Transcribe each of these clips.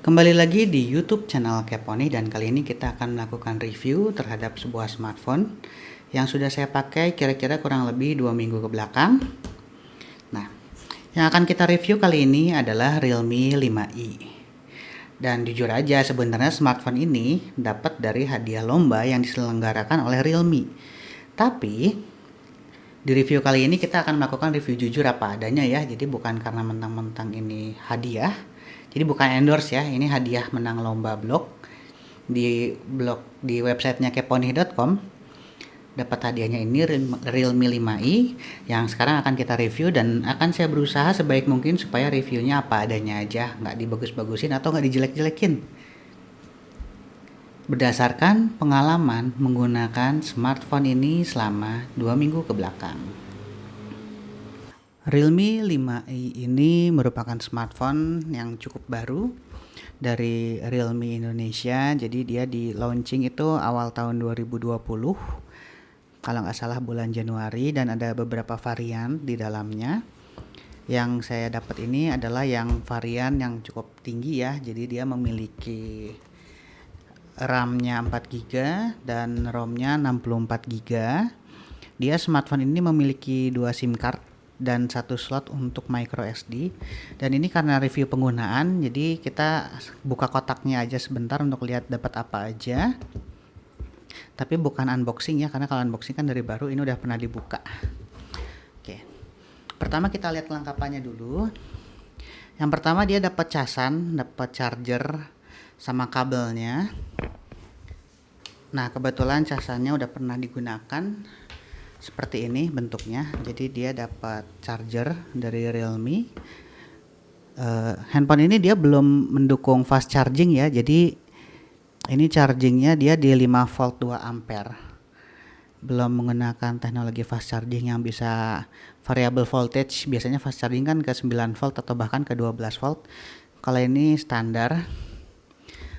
Kembali lagi di YouTube channel Keponi dan kali ini kita akan melakukan review terhadap sebuah smartphone yang sudah saya pakai kira-kira kurang lebih 2 minggu ke belakang. Nah, yang akan kita review kali ini adalah Realme 5i. Dan jujur aja sebenarnya smartphone ini dapat dari hadiah lomba yang diselenggarakan oleh Realme. Tapi di review kali ini kita akan melakukan review jujur apa adanya ya. Jadi bukan karena mentang-mentang ini hadiah. Jadi bukan endorse ya, ini hadiah menang lomba blog di websitenya keponi.com. Dapat hadiahnya ini Realme 5i yang sekarang akan kita review dan akan saya berusaha sebaik mungkin supaya reviewnya apa adanya aja, nggak dibagus-bagusin atau nggak dijelek-jelekin. Berdasarkan pengalaman menggunakan smartphone ini selama 2 minggu ke belakang. Realme 5i ini merupakan smartphone yang cukup baru dari Realme Indonesia. Jadi dia di launching itu awal tahun 2020, kalau nggak salah bulan Januari, dan ada beberapa varian di dalamnya. Yang saya dapat ini adalah yang varian yang cukup tinggi ya. Jadi dia memiliki RAM-nya 4GB dan ROM-nya 64GB. Dia smartphone ini memiliki 2 SIM card dan 1 slot untuk micro SD. Dan ini karena review penggunaan, jadi kita buka kotaknya aja sebentar untuk lihat dapat apa aja. Tapi bukan unboxing ya, karena kalau unboxing kan dari baru, ini udah pernah dibuka. Oke. Pertama kita lihat kelengkapannya dulu. Yang pertama dia dapat casan, dapat charger sama kabelnya. Nah, kebetulan casannya udah pernah digunakan. Seperti ini bentuknya. Jadi dia dapat charger dari Realme. Handphone ini dia belum mendukung fast charging ya. Jadi ini chargingnya dia di 5 volt 2 ampere. Belum menggunakan teknologi fast charging yang bisa variable voltage. Biasanya fast charging kan ke 9 volt atau bahkan ke 12 volt. Kalau ini standar.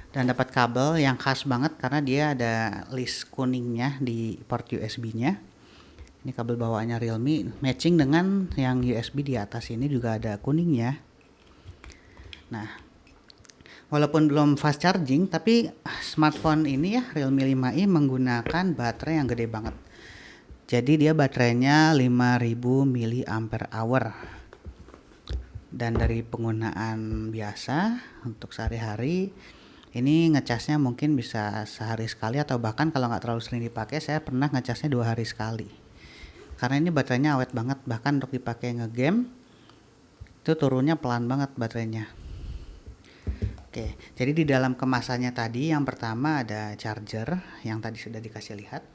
Dan dapat kabel yang khas banget karena dia ada list kuningnya di port USB-nya. Ini kabel bawaannya Realme, matching dengan yang USB di atas ini juga ada kuningnya. Nah, walaupun belum fast charging, tapi smartphone ini ya Realme 5i menggunakan baterai yang gede banget. Jadi dia baterainya 5000 mAh. Dan dari penggunaan biasa untuk sehari-hari, ini ngecasnya mungkin bisa sehari sekali atau bahkan kalau nggak terlalu sering dipakai, saya pernah ngecasnya 2 hari sekali. Karena ini baterainya awet banget, bahkan untuk dipakai ngegame itu turunnya pelan banget baterainya. Oke, jadi di dalam kemasannya tadi yang pertama ada charger yang tadi sudah dikasih lihat.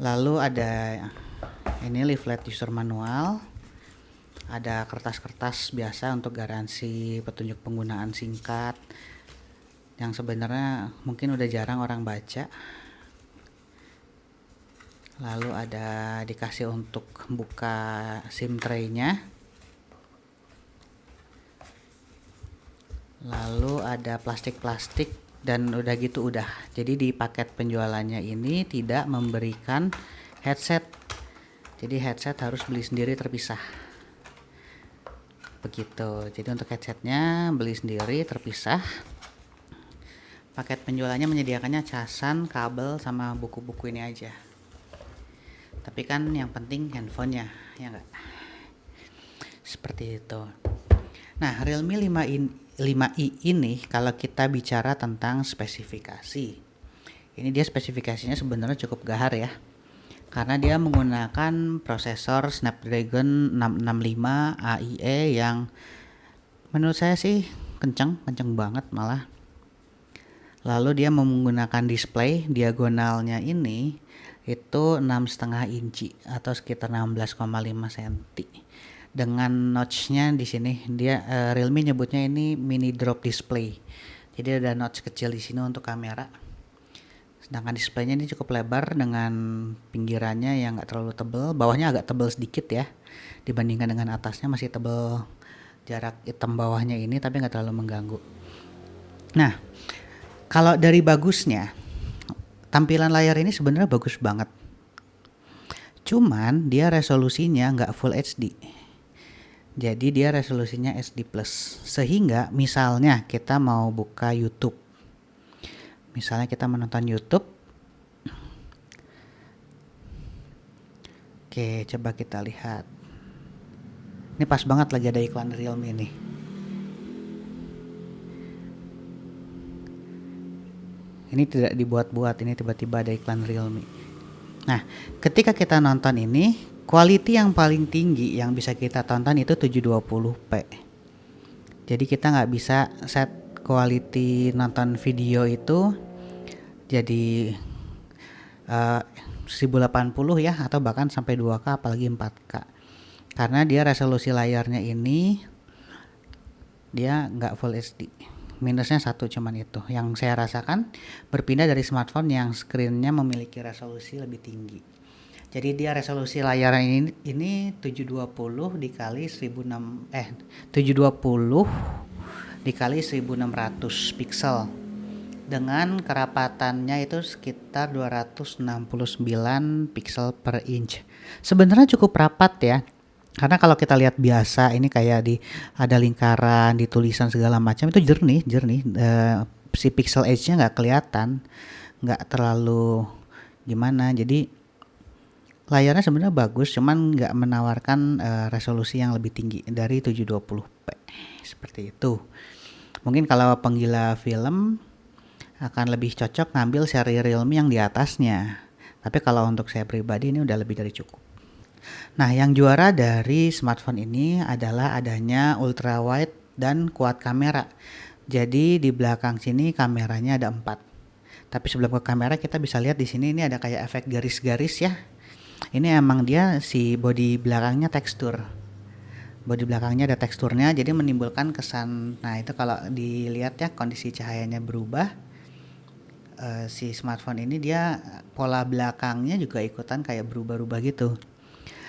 Lalu ada ini leaflet user manual. Ada kertas-kertas biasa untuk garansi petunjuk penggunaan singkat yang sebenarnya mungkin udah jarang orang baca. Lalu ada dikasih untuk buka SIM tray-nya. Lalu ada plastik-plastik dan udah gitu udah. Jadi di paket penjualannya ini tidak memberikan headset. Jadi headset harus beli sendiri terpisah. Begitu. Jadi untuk headsetnya beli sendiri terpisah. Paket penjualannya menyediakannya casan, kabel sama buku-buku ini aja. Tapi kan yang penting handphonenya, ya enggak? Seperti itu. Nah, Realme 5i ini kalau kita bicara tentang spesifikasi, ini dia spesifikasinya sebenarnya cukup gahar ya. Karena dia menggunakan prosesor Snapdragon 665 AIE yang menurut saya sih kenceng banget malah. Lalu dia menggunakan display diagonalnya ini itu 6,5 inci atau sekitar 16,5 cm. Dengan notch-nya di sini dia Realme nyebutnya ini mini drop display. Jadi ada notch kecil di sini untuk kamera. Sedangkan displaynya ini cukup lebar dengan pinggirannya yang nggak terlalu tebal, bawahnya agak tebal sedikit ya dibandingkan dengan atasnya, masih tebal jarak hitam bawahnya ini tapi nggak terlalu mengganggu. Nah, kalau dari bagusnya, tampilan layar ini sebenarnya bagus banget. Cuman dia resolusinya nggak Full HD. Jadi dia resolusinya SD+. Sehingga misalnya kita mau buka YouTube. Misalnya kita menonton YouTube. Oke, coba kita lihat. Ini pas banget lagi ada iklan Realme nih. Ini tidak dibuat-buat, ini tiba-tiba ada iklan Realme. Nah, ketika kita nonton ini, quality yang paling tinggi yang bisa kita tonton itu 720p. Jadi kita nggak bisa set quality nonton video itu jadi 1080 ya, atau bahkan sampai 2K apalagi 4K. Karena dia resolusi layarnya ini dia nggak Full HD. Minusnya satu cuman itu. Yang saya rasakan berpindah dari smartphone yang screen-nya memiliki resolusi lebih tinggi. Jadi dia resolusi layar ini 720 dikali 720 dikali 1600 pixel. Dengan kerapatannya itu sekitar 269 pixel per inch. Sebenarnya cukup rapat ya. Karena kalau kita lihat biasa ini kayak ada lingkaran, di tulisan segala macam itu jernih. Si pixel edge-nya nggak kelihatan, nggak terlalu gimana. Jadi layarnya sebenarnya bagus, cuman nggak menawarkan resolusi yang lebih tinggi dari 720p. Seperti itu. Mungkin kalau penggila film akan lebih cocok ngambil seri Realme yang di atasnya. Tapi kalau untuk saya pribadi ini udah lebih dari cukup. Nah, yang juara dari smartphone ini adalah adanya ultra wide dan quad kamera. Jadi di belakang sini kameranya ada 4. Tapi sebelum ke kamera kita bisa lihat di sini ini ada kayak efek garis-garis ya. Ini emang dia si bodi belakangnya tekstur. Bodi belakangnya ada teksturnya jadi menimbulkan kesan. Nah, itu kalau dilihat ya kondisi cahayanya berubah. Si smartphone ini dia pola belakangnya juga ikutan kayak berubah-ubah gitu.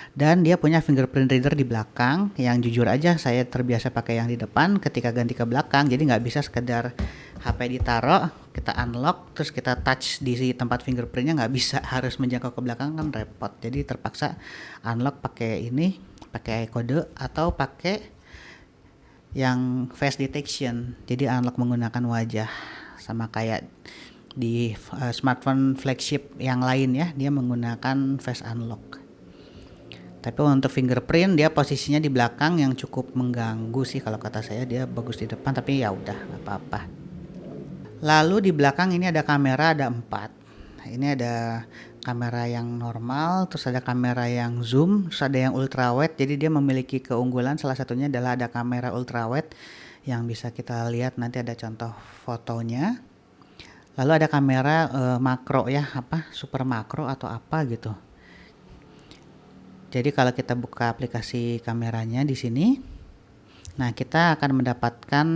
Dan dia punya fingerprint reader di belakang yang jujur aja saya terbiasa pakai yang di depan, ketika ganti ke belakang jadi nggak bisa sekedar HP ditaruh kita unlock terus kita touch di tempat fingerprintnya, nggak bisa, harus menjangkau ke belakang kan repot. Jadi terpaksa unlock pakai kode atau pakai yang face detection, jadi unlock menggunakan wajah, sama kayak di smartphone flagship yang lain ya, dia menggunakan face unlock. Tapi untuk fingerprint dia posisinya di belakang yang cukup mengganggu sih, kalau kata saya dia bagus di depan tapi ya udah nggak apa-apa. Lalu di belakang ini ada kamera, ada 4. Ini ada kamera yang normal, terus ada kamera yang zoom, terus ada yang ultra wide. Jadi dia memiliki keunggulan, salah satunya adalah ada kamera ultra wide yang bisa kita lihat, nanti ada contoh fotonya. Lalu ada kamera makro ya, super makro atau apa gitu. Jadi kalau kita buka aplikasi kameranya di sini, nah kita akan mendapatkan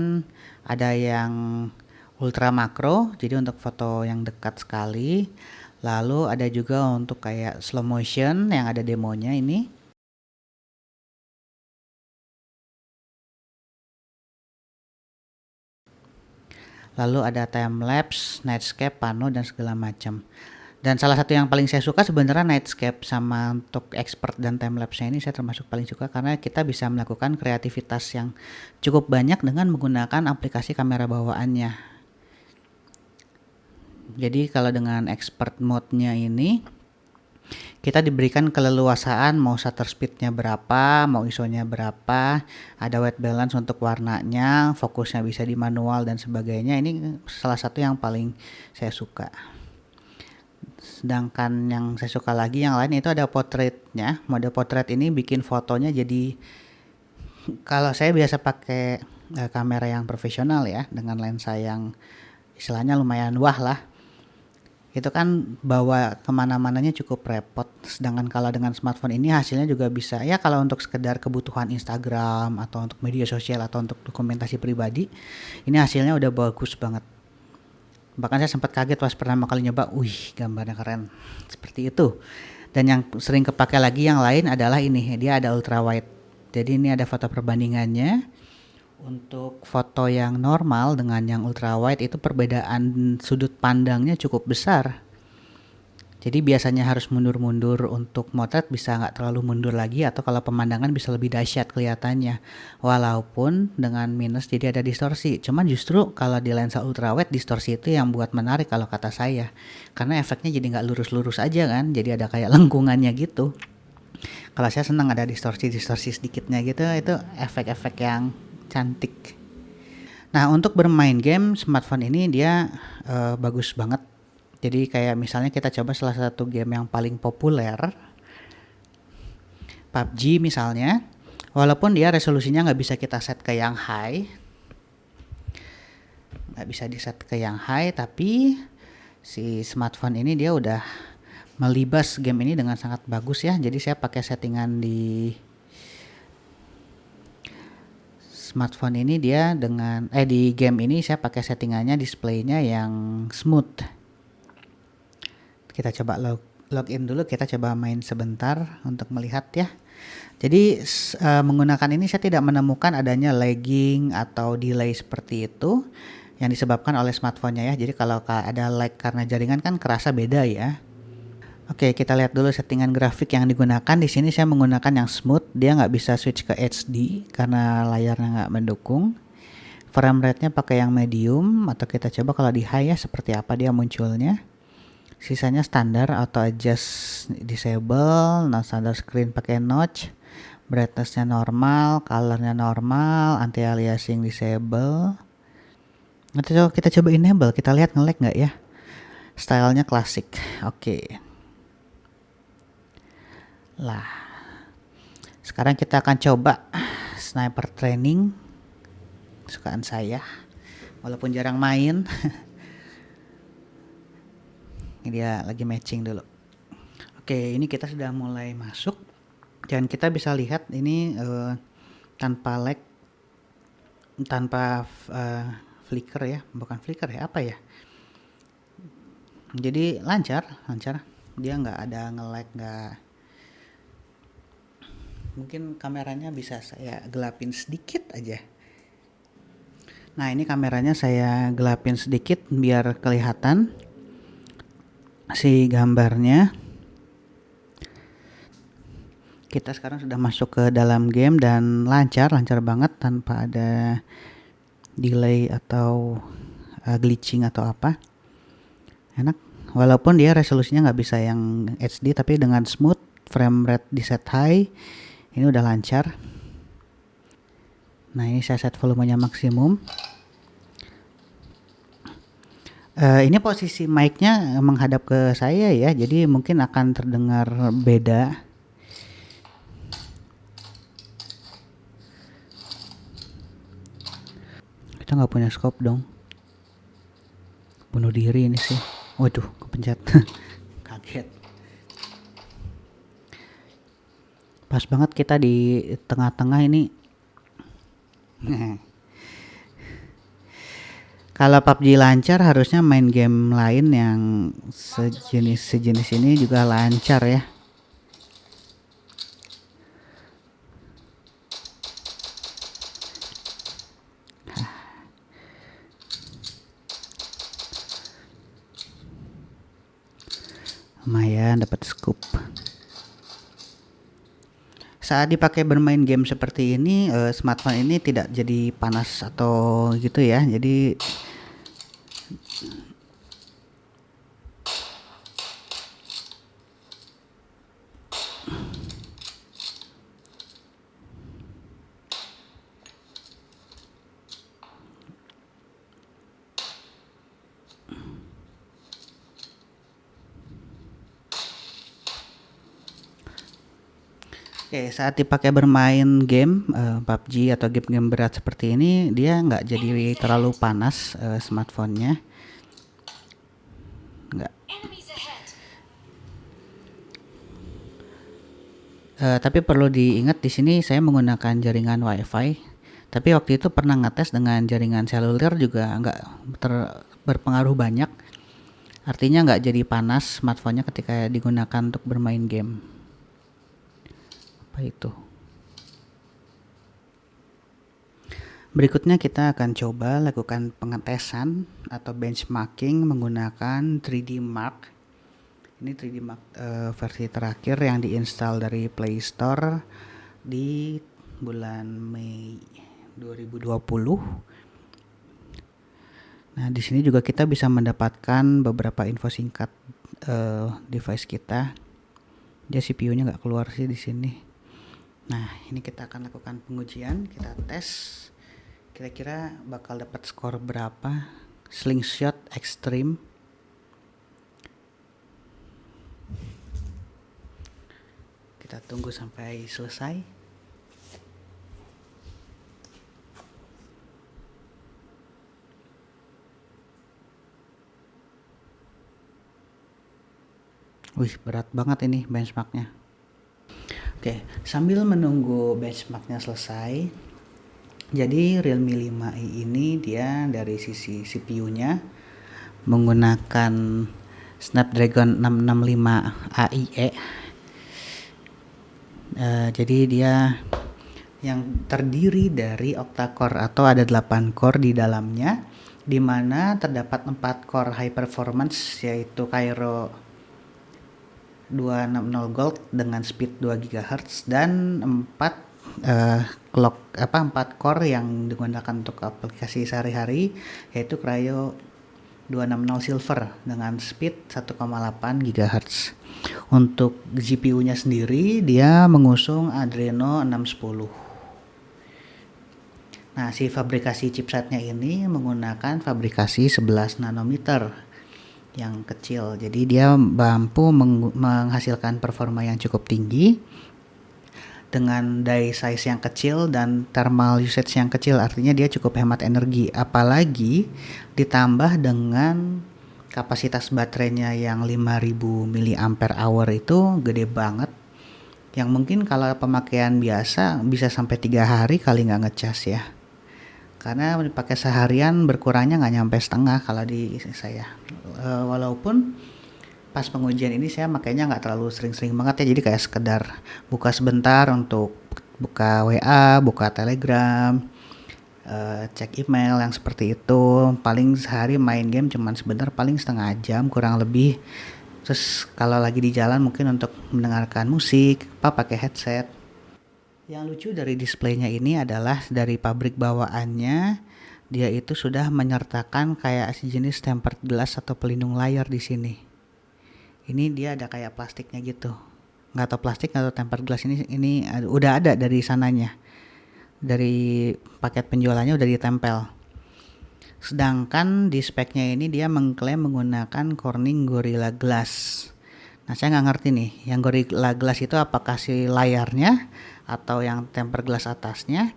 ada yang ultra makro, jadi untuk foto yang dekat sekali. Lalu ada juga untuk kayak slow motion yang ada demonya ini. Lalu ada time lapse, nightscape, pano dan segala macam. Dan salah satu yang paling saya suka sebenarnya nightscape, sama untuk expert dan timelapse-nya ini saya termasuk paling suka karena kita bisa melakukan kreativitas yang cukup banyak dengan menggunakan aplikasi kamera bawaannya. Jadi kalau dengan expert mode-nya ini kita diberikan keleluasaan mau shutter speed-nya berapa, mau ISO-nya berapa, ada white balance untuk warnanya, fokusnya bisa di manual dan sebagainya. Ini salah satu yang paling saya suka. Sedangkan yang saya suka lagi yang lain itu ada portraitnya. Mode portrait ini bikin fotonya jadi, kalau saya biasa pakai kamera yang profesional ya, dengan lensa yang istilahnya lumayan wah lah, itu kan bawa kemana-mananya cukup repot. Sedangkan kalau dengan smartphone ini hasilnya juga bisa ya, kalau untuk sekedar kebutuhan Instagram atau untuk media sosial atau untuk dokumentasi pribadi, ini hasilnya udah bagus banget. Bahkan saya sempat kaget pas pertama kali nyoba, wih gambarnya keren, seperti itu. Dan yang sering kepake lagi yang lain adalah ini, dia ada ultra wide. Jadi ini ada foto perbandingannya. Untuk foto yang normal dengan yang ultra wide itu perbedaan sudut pandangnya cukup besar. Jadi biasanya harus mundur-mundur untuk motret bisa nggak terlalu mundur lagi atau kalau pemandangan bisa lebih dahsyat kelihatannya. Walaupun dengan minus jadi ada distorsi. Cuman justru kalau di lensa ultrawide distorsi itu yang buat menarik kalau kata saya. Karena efeknya jadi nggak lurus-lurus aja kan. Jadi ada kayak lengkungannya gitu. Kalau saya senang ada distorsi-distorsi sedikitnya gitu, itu efek-efek yang cantik. Nah, untuk bermain game smartphone ini dia bagus banget. Jadi kayak misalnya kita coba salah satu game yang paling populer, PUBG misalnya. Walaupun dia resolusinya nggak bisa kita set ke yang high, nggak bisa di set ke yang high, tapi si smartphone ini dia udah melibas game ini dengan sangat bagus ya. Jadi saya pakai settingan di smartphone ini dia dengan di game ini saya pakai settingannya displaynya yang smooth. Kita coba login dulu, kita coba main sebentar untuk melihat ya. Jadi menggunakan ini saya tidak menemukan adanya lagging atau delay seperti itu yang disebabkan oleh smartphone-nya ya. Jadi kalau ada lag karena jaringan kan kerasa beda ya. Oke, kita lihat dulu settingan grafik yang digunakan. Di sini saya menggunakan yang smooth, dia nggak bisa switch ke HD karena layarnya nggak mendukung. Frame rate-nya pakai yang medium, atau kita coba kalau di high ya seperti apa dia munculnya. Sisanya standar, auto adjust disable, non standard screen pakai notch, brightness-nya normal, color-nya normal, anti aliasing disable. Nanti kita coba enable, kita lihat nge-lag nggak ya. Stylenya klasik. Oke. Lah, sekarang kita akan coba sniper training kesukaan saya, walaupun jarang main. Ini dia lagi matching dulu. Oke, ini kita sudah mulai masuk dan kita bisa lihat ini tanpa lag, tanpa flicker ya, bukan flicker ya, apa ya? Jadi lancar. Dia nggak ada nge-lag, nggak. Mungkin kameranya bisa saya gelapin sedikit aja. Nah, ini kameranya saya gelapin sedikit biar kelihatan si gambarnya. Kita sekarang sudah masuk ke dalam game dan lancar banget tanpa ada delay atau glitching atau apa. Enak. Walaupun dia resolusinya nggak bisa yang HD, tapi dengan smooth, frame rate di set high, ini udah lancar. Nah, ini saya set volumenya maksimum. Ini posisi mic-nya menghadap ke saya ya, jadi mungkin akan terdengar beda. Kita nggak punya scope dong. Bunuh diri ini sih. Waduh, kepencet. Kaget. Pas banget kita di tengah-tengah ini. Kalau PUBG lancar, harusnya main game lain yang sejenis ini juga lancar ya. Lumayan dapat scoop. Saat dipakai bermain game seperti ini, smartphone ini tidak jadi panas atau gitu ya. Jadi saat dipakai bermain game PUBG atau game-game berat seperti ini, dia nggak jadi terlalu panas smartphone-nya. Nggak. Tapi perlu diingat di sini saya menggunakan jaringan WiFi. Tapi waktu itu pernah ngetes dengan jaringan seluler juga nggak berpengaruh banyak. Artinya nggak jadi panas smartphone-nya ketika digunakan untuk bermain game. Apa itu? Berikutnya kita akan coba lakukan pengetesan atau benchmarking menggunakan 3D Mark. Ini 3D Mark versi terakhir yang diinstal dari Play Store di bulan Mei 2020. Nah, di sini juga kita bisa mendapatkan beberapa info singkat device kita. Dia CPU-nya nggak keluar sih di sini. Nah, ini kita akan lakukan pengujian, kita tes. Kira-kira bakal dapat skor berapa? Slingshot Extreme. Kita tunggu sampai selesai. Wih, berat banget ini benchmarknya. Oke, sambil menunggu benchmarknya selesai, jadi Realme 5i ini dia dari sisi CPU-nya menggunakan Snapdragon 665 AIE. Jadi dia yang terdiri dari octa-core atau ada 8 core di dalamnya, di mana terdapat 4 core high performance yaitu Kryo 260 Gold dengan speed 2 GHz dan 4 core yang digunakan untuk aplikasi sehari-hari yaitu Kryo 260 Silver dengan speed 1,8 GHz. Untuk GPU-nya sendiri dia mengusung Adreno 610. Nah, si fabrikasi chipsetnya ini menggunakan fabrikasi 11 nanometer yang kecil. Jadi dia mampu menghasilkan performa yang cukup tinggi dengan die size yang kecil dan thermal usage yang kecil. Artinya dia cukup hemat energi. Apalagi ditambah dengan kapasitas baterainya yang 5000 mAh itu gede banget. Yang mungkin kalau pemakaian biasa bisa sampai 3 hari kali nggak ngecas ya. Karena dipakai seharian berkurangnya nggak nyampe setengah kalau di saya. Walaupun pas pengujian ini saya makainya nggak terlalu sering-sering banget ya, jadi kayak sekedar buka sebentar untuk buka WA, buka Telegram, cek email yang seperti itu. Paling sehari main game cuman sebentar, paling setengah jam kurang lebih. Terus kalau lagi di jalan mungkin untuk mendengarkan musik, pakai headset. Yang lucu dari displaynya ini adalah dari pabrik bawaannya dia itu sudah menyertakan kayak sejenis tempered glass atau pelindung layar di sini. Ini dia ada kayak plastiknya gitu. Nggak tahu plastik atau tempered glass ini udah ada dari sananya. Dari paket penjualannya udah ditempel. Sedangkan di speknya ini dia mengklaim menggunakan Corning Gorilla Glass. Nah, saya nggak ngerti nih, yang Gorilla Glass itu apakah si layarnya atau yang tempered glass atasnya?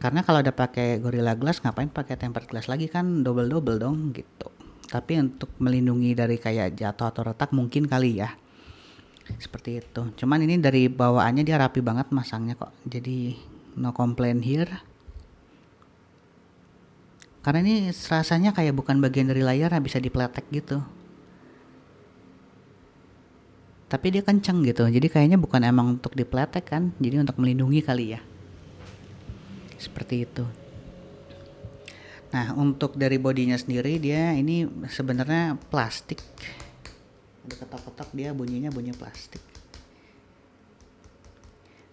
Karena kalau udah pakai Gorilla Glass ngapain pakai tempered glass lagi, kan double dong gitu. Tapi untuk melindungi dari kayak jatuh atau retak mungkin kali ya. Seperti itu. Cuman ini dari bawaannya dia rapi banget masangnya kok. Jadi no complaint here. Karena ini rasanya kayak bukan bagian dari layar, bisa dipletek gitu. Tapi dia kenceng gitu, jadi kayaknya bukan emang untuk dipletek kan, jadi untuk melindungi kali ya. Seperti itu. Nah, untuk dari bodinya sendiri dia ini sebenarnya plastik. Ada ketok-ketok, dia bunyi plastik.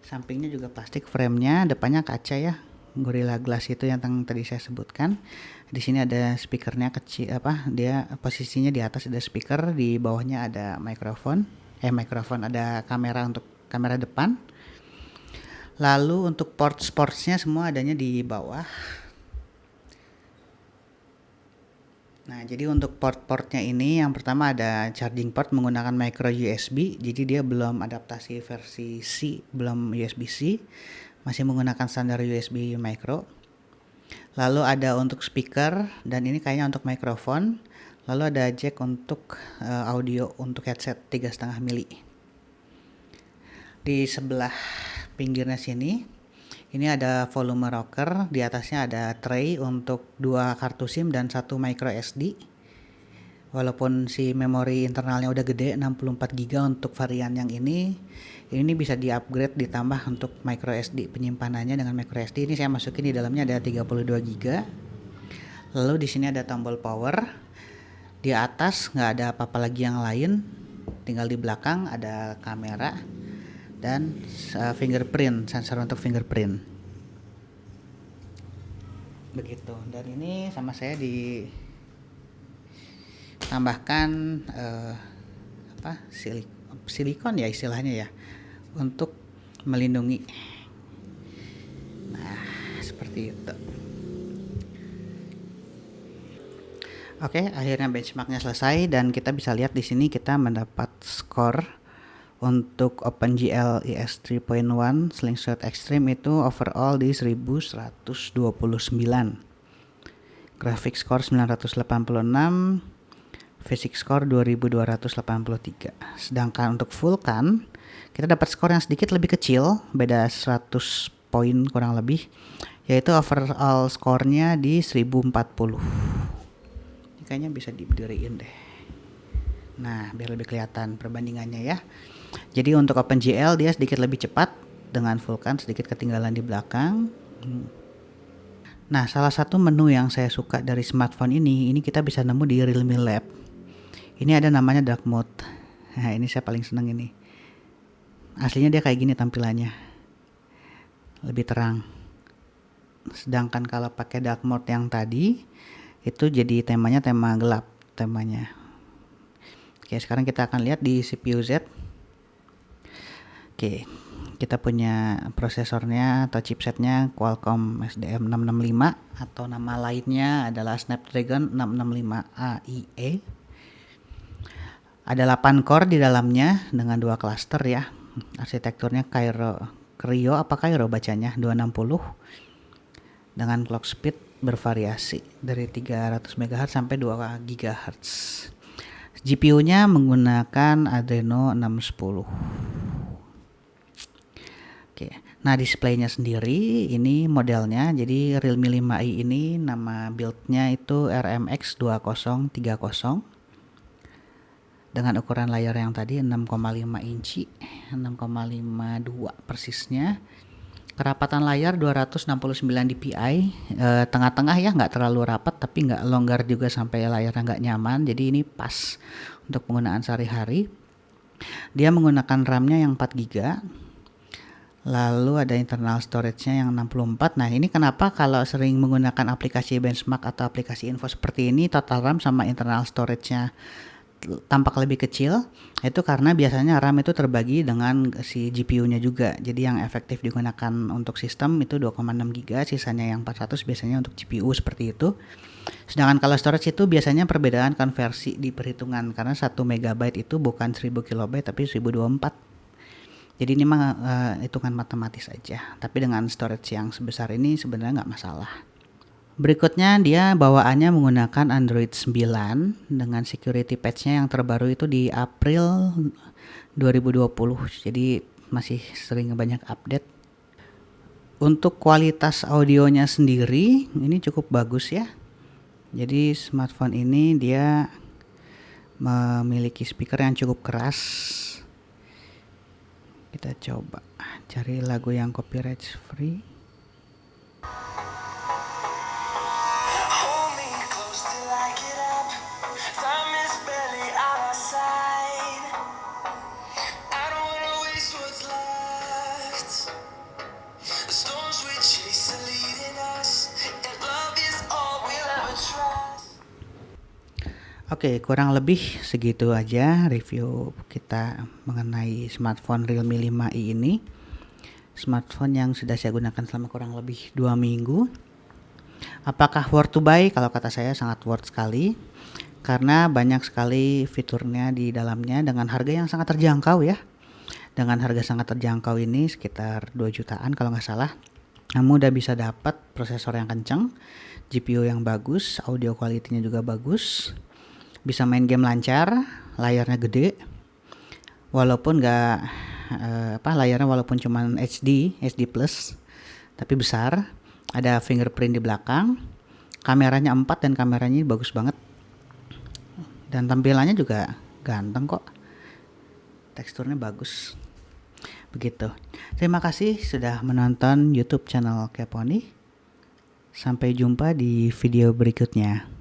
Sampingnya juga plastik, framenya, depannya kaca ya. Gorilla Glass itu yang tadi saya sebutkan. Di sini ada speakernya kecil dia posisinya di atas ada speaker, di bawahnya ada mikrofon ada kamera untuk kamera depan. Lalu untuk sportsnya semua adanya di bawah. Nah, jadi untuk portnya ini yang pertama ada charging port menggunakan micro USB. Jadi dia belum adaptasi versi C, belum USB-C. Masih menggunakan standar USB micro. Lalu ada untuk speaker dan ini kayaknya untuk mikrofon. Lalu ada jack untuk audio untuk headset 3,5 mili. Di sebelah pinggirnya sini, ini ada volume rocker. Di atasnya ada tray untuk 2 kartu SIM dan 1 micro SD. Walaupun si memori internalnya udah gede 64 GB untuk varian yang ini bisa di-upgrade ditambah untuk micro SD penyimpanannya dengan micro SD. Ini saya masukin di dalamnya ada 32 GB. Lalu di sini ada tombol power. Di atas nggak ada apa-apa lagi yang lain. tinggal di belakang ada kamera dan fingerprint, sensor untuk fingerprint. Begitu. Dan ini sama saya ditambahkan silikon ya istilahnya ya, untuk melindungi. Nah, seperti itu. Oke, akhirnya benchmarknya selesai dan kita bisa lihat di sini kita mendapat skor untuk OpenGL ES 3.1 Slingshot Extreme itu overall di 1129. Graphic score 986, Physics score 2283. Sedangkan untuk Vulkan kita dapat skor yang sedikit lebih kecil, beda 100 poin kurang lebih, yaitu overall skornya di 1040. Kayaknya bisa diberdiriin deh. Nah, biar lebih kelihatan perbandingannya ya. Jadi untuk OpenGL dia sedikit lebih cepat, dengan Vulkan sedikit ketinggalan di belakang. Nah, salah satu menu yang saya suka dari smartphone ini kita bisa nemu di Realme Lab. Ini ada namanya dark mode. Nah, ini saya paling seneng ini. Aslinya dia kayak gini tampilannya. Lebih terang. Sedangkan kalau pakai dark mode yang tadi itu jadi temanya tema gelap temanya. Oke, sekarang kita akan lihat di CPU Z. Oke, kita punya prosesornya atau chipsetnya Qualcomm SDM 665 atau nama lainnya adalah Snapdragon 665 AIE. Ada 8 core di dalamnya dengan 2 cluster ya. Arsitekturnya Kryo bacanya 260 dengan clock speed bervariasi dari 300 MHz sampai 2 GHz. GPU-nya menggunakan Adreno 610. Oke. Nah, displaynya sendiri ini modelnya. Jadi Realme 5i ini nama build-nya itu RMX 2030 dengan ukuran layar yang tadi 6,5 inci, 6,52 persisnya. Kerapatan layar 269 dpi, tengah-tengah ya, nggak terlalu rapat tapi nggak longgar juga sampai layarnya nggak nyaman. Jadi ini pas untuk penggunaan sehari-hari. Dia menggunakan RAM-nya yang 4 GB. Lalu ada internal storage-nya yang 64. Nah, ini kenapa kalau sering menggunakan aplikasi benchmark atau aplikasi info seperti ini, total RAM sama internal storage-nya tampak lebih kecil, itu karena biasanya RAM itu terbagi dengan si GPU-nya juga. Jadi yang efektif digunakan untuk sistem itu 2,6 GB, sisanya yang 400 biasanya untuk GPU seperti itu. Sedangkan kalau storage itu biasanya perbedaan konversi di perhitungan, karena 1 MB itu bukan 1000 KB tapi 1024. Jadi ini mah hitungan matematis aja. Tapi dengan storage yang sebesar ini sebenarnya nggak masalah. Berikutnya dia bawaannya menggunakan Android 9 dengan security patch-nya yang terbaru itu di April 2020. Jadi masih sering banyak update. Untuk kualitas audionya sendiri ini cukup bagus ya. Jadi smartphone ini dia memiliki speaker yang cukup keras. Kita coba cari lagu yang copyright free. Oke, kurang lebih segitu aja review kita mengenai smartphone Realme 5i ini. Smartphone yang sudah saya gunakan selama kurang lebih 2 minggu. Apakah worth to buy? Kalau kata saya sangat worth sekali. Karena banyak sekali fiturnya di dalamnya dengan harga yang sangat terjangkau ya. Dengan harga sangat terjangkau ini sekitar 2 jutaan kalau nggak salah. Kamu udah bisa dapat prosesor yang kencang, GPU yang bagus, audio quality-nya juga bagus. Bisa main game lancar, layarnya gede, walaupun nggak layarnya walaupun cuman HD plus, tapi besar. Ada fingerprint di belakang, kameranya 4 dan kameranya bagus banget, dan tampilannya juga ganteng kok, teksturnya bagus. Begitu. Terima kasih sudah menonton YouTube channel Keponi. Sampai jumpa di video berikutnya.